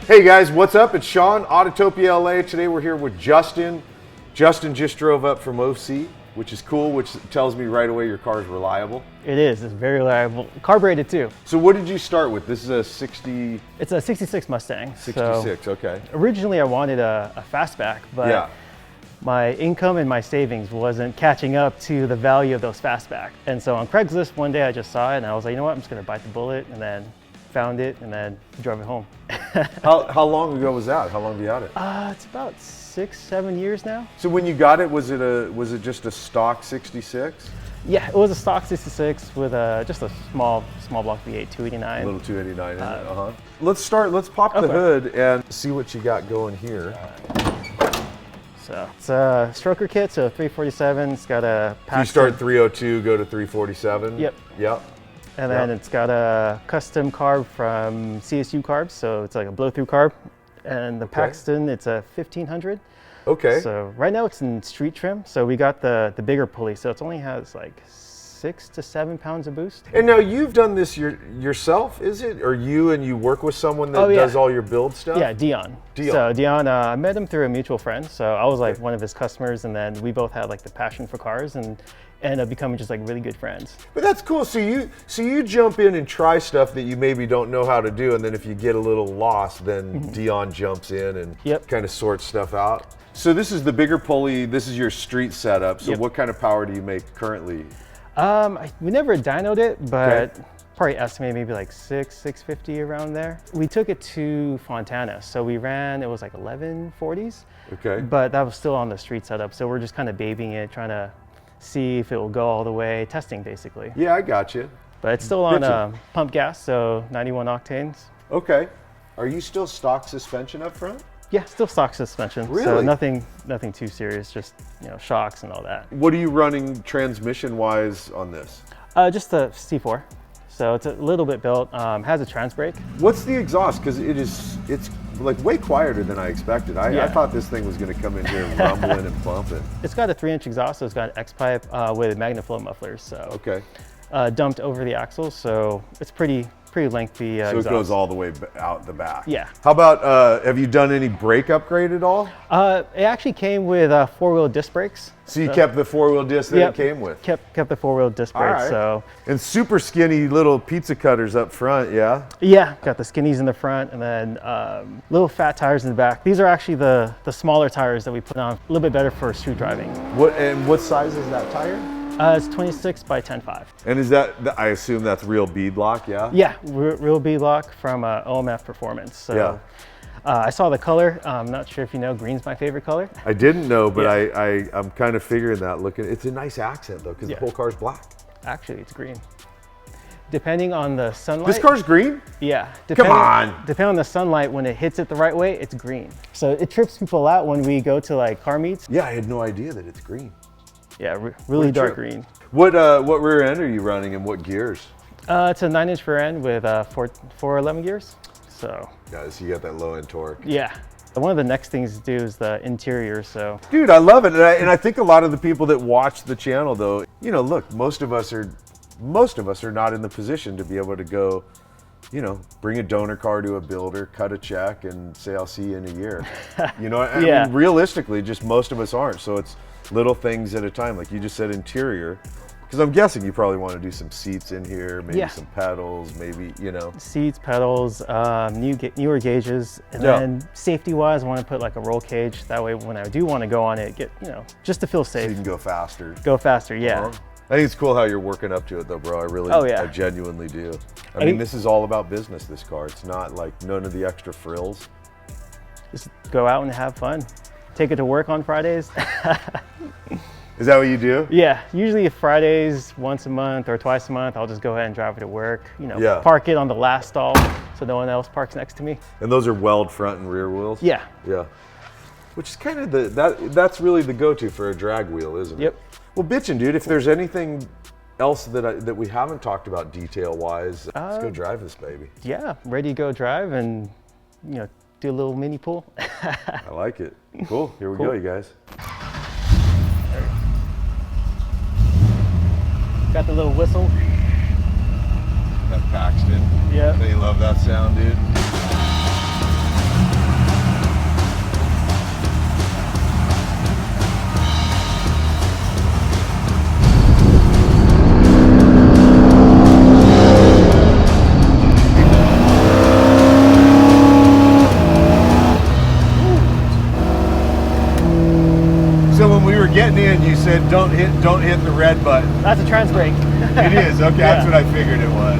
Hey guys, what's up? It's Sean, Autotopia LA. Today we're here with Justin. Justin just drove up from OC, which is cool, which tells me right away your car is reliable. It is, it's very reliable. Carbureted too. So what did you start with? This is a 60... It's a 66 Mustang. 66, so okay. Originally I wanted a fastback, but my income and my savings wasn't catching up to the value of those fastback. And so on Craigslist one day I just saw it and I was like, you know what, I'm just gonna bite the bullet, and then found it and then drove it home. How long ago was that? How long have you had it? It's about 6-7 years now. So when you got it, was it just a stock 66? Yeah, it was a stock 66 with just a small block V8 289. A little 289 in it, Let's pop the hood and see what you got going here. So it's a stroker kit, so 347. It's got a Paxton. So you start 302, go to 347? Yep. Yep. And then it's got a custom carb from CSU Carbs, so it's like a blow-through carb. And the Paxton, it's a 1500. Okay. So right now it's in street trim, so we got the bigger pulley, so it only has like 6 to 7 pounds of boost. And now you've done this yourself, is it? Or you work with someone that does all your build stuff? Yeah, Dion. So Dion, I met him through a mutual friend, so I was like one of his customers, and then we both had like the passion for cars and ended up becoming just like really good friends. But that's cool. So you jump in and try stuff that you maybe don't know how to do, and then if you get a little lost, then Dion jumps in and kind of sorts stuff out. So this is the bigger pulley. This is your street setup. So what kind of power do you make currently? We never dynoed it, but probably estimate maybe like 650 around there. We took it to Fontana, so we ran, it was like 1140s. Okay. But that was still on the street setup, so we're just kind of babying it, trying to see if it will go all the way, testing basically. Yeah, I got you. But it's still on pump gas, so 91 octanes. Okay. Are you still stock suspension up front? Yeah, still stock suspension. Really? So nothing too serious, just shocks and all that. What are you running transmission-wise on this? Just the C4. So it's a little bit built, has a trans brake. What's the exhaust? Because it's like way quieter than I expected. I thought this thing was going to come in here rumbling and pumping. It's got a 3-inch exhaust, so it's got an X-pipe with MagnaFlow mufflers. So dumped over the axle, so it's pretty lengthy so exhaust. It goes all the way out the back. Yeah. How about, have you done any brake upgrade at all? It actually came with 4-wheel disc brakes. So you kept the 4-wheel disc that it came with? Kept the 4-wheel disc brakes. So. And super skinny little pizza cutters up front, yeah? Yeah, got the skinnies in the front and then little fat tires in the back. These are actually the smaller tires that we put on, a little bit better for street driving. What size is that tire? It's 26 by 10.5. And is that, I assume that's real beadlock, yeah? Yeah, real beadlock from OMF Performance. So, I saw the color. I'm not sure if you know, green's my favorite color. I didn't know, but I'm kind of figuring that looking. It's a nice accent though, because the whole car's black. Actually, it's green. Depending on the sunlight. This car's green? Yeah. Come on. Depending on the sunlight, when it hits it the right way, it's green. So it trips people out when we go to like car meets. Yeah, I had no idea that it's green. Yeah, really dark green. What rear end are you running and what gears? It's a 9-inch rear end with 411 gears. So. Yeah, so you got that low end torque. Yeah. One of the next things to do is the interior, so. Dude, I love it. And I think a lot of the people that watch the channel though, look, most of us are not in the position to be able to go, bring a donor car to a builder, cut a check and say, I'll see you in a year. I mean, realistically, just most of us aren't. So it's little things at a time. Like you just said, interior. Because I'm guessing you probably want to do some seats in here, maybe some pedals, maybe, Seats, pedals, newer gauges, and then safety-wise, I want to put like a roll cage. That way, when I do want to go on it, just to feel safe. So you can go faster. Go faster, yeah. I think it's cool how you're working up to it though, bro. I really, I genuinely do. I mean, this is all about business, this car. It's not like none of the extra frills. Just go out and have fun. Take it to work on Fridays. Is that what you do? Yeah, usually Fridays, once a month or twice a month, I'll just go ahead and drive it to work. Park it on the last stall so no one else parks next to me. And those are weld front and rear wheels? Yeah. Yeah. Which is kind of that's really the go-to for a drag wheel, isn't it? Yep. Well, bitchin', dude, if there's anything else that we haven't talked about detail-wise, let's go drive this baby. Yeah, ready to go drive and, you know, do a little mini pool. I like it. Cool. Here we go, you guys. Got the little whistle. That Paxton. Yeah. They love that sound, dude. Getting in, you said don't hit the red button. That's a trans brake. It is, okay, Yeah. That's what I figured it was.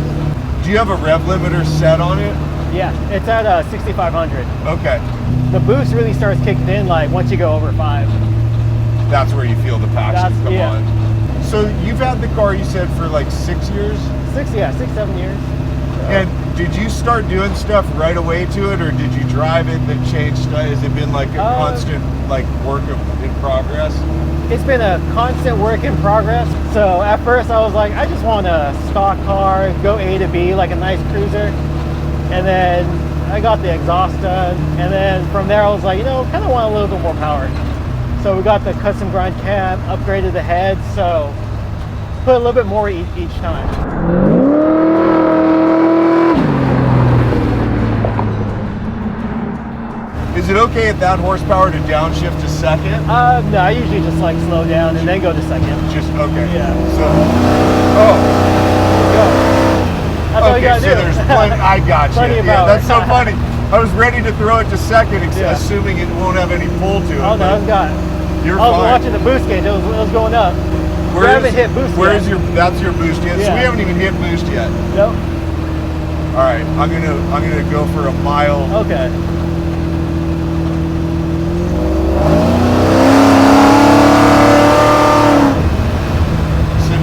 Do you have a rev limiter set on it? Yeah, it's at 6,500. Okay. The boost really starts kicking in like once you go over 5. That's where you feel the Paxton come yeah. on. So you've had the car, you said, for like 6 years? 6, 7 years. And did you start doing stuff right away to it, or did you drive it and then change stuff? Has it been like a constant like work in progress? It's been a constant work in progress. So at first I was like, I just want a stock car, go A to B, like a nice cruiser. And then I got the exhaust done. And then from there I was like, you know, kind of want a little bit more power. So we got the custom grind cam, upgraded the head. So put a little bit more each time. Is it okay at that horsepower to downshift to second? No, I usually just like slow down and then go to second. Just, okay. Yeah. So, Go. That's all you gotta do. There's plenty, I got you. Plenty of Yeah, power. that's so funny. I was ready to throw it to second, assuming it won't have any pull to it. Oh no, it's got it. You're I was fine. watching the boost gauge, it was going up. We haven't hit boost yet. That's your boost yet? So Yeah. we haven't even hit boost yet. Nope. All right, I'm gonna go for a mile. Okay.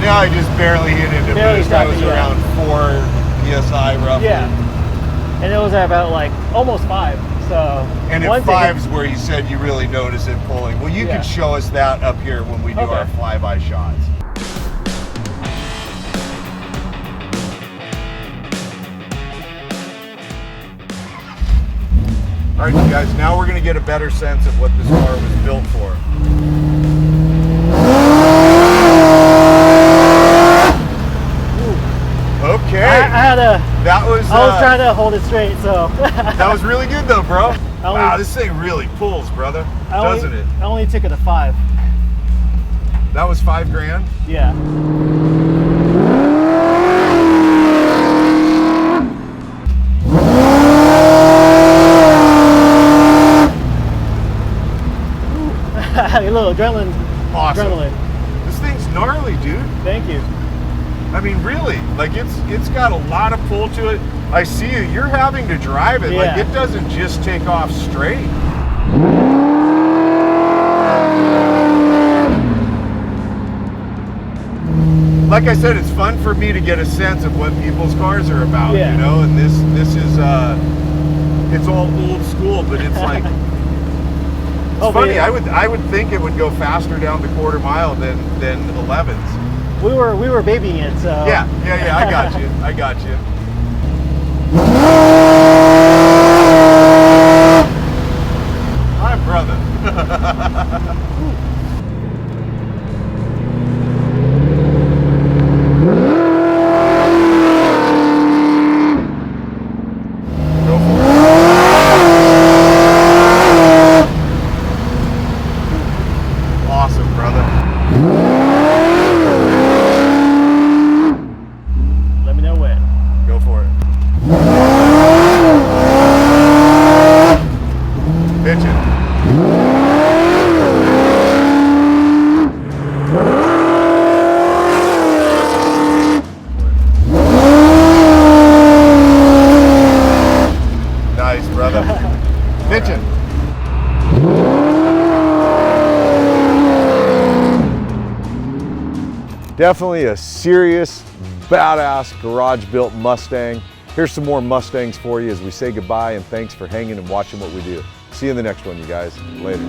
Now I just barely hit into boost. I was around 4 PSI roughly. Yeah. And it was at about like almost 5. So and at 5's where you said you really notice it pulling. Well, you can show us that up here when we do our flyby shots. All right, you guys, now we're going to get a better sense of what this car was built for. Okay. I was trying to hold it straight, so. That was really good though, bro. Wow, this thing really pulls, brother. Doesn't it? I only took it to 5. That was $5 grand? Yeah. A little adrenaline. Awesome. Adrenaline. This thing's gnarly, dude. Thank you. I mean, really, like it's got a lot of pull to it. I see you. You're having to drive it. Yeah. Like it doesn't just take off straight. Like I said, it's fun for me to get a sense of what people's cars are about, you know. And this is it's all old school, but it's like it's funny. Yeah. I would think it would go faster down the quarter mile than 11s. We were babying it, so. Yeah, I got you. I got you. Hi, brother. Go for it. Awesome, brother. Let me know when. Go for it. Pitch it. Nice, brother. Pitch it. Definitely a serious, badass garage-built Mustang. Here's some more Mustangs for you as we say goodbye, and thanks for hanging and watching what we do. See you in the next one, you guys. Later.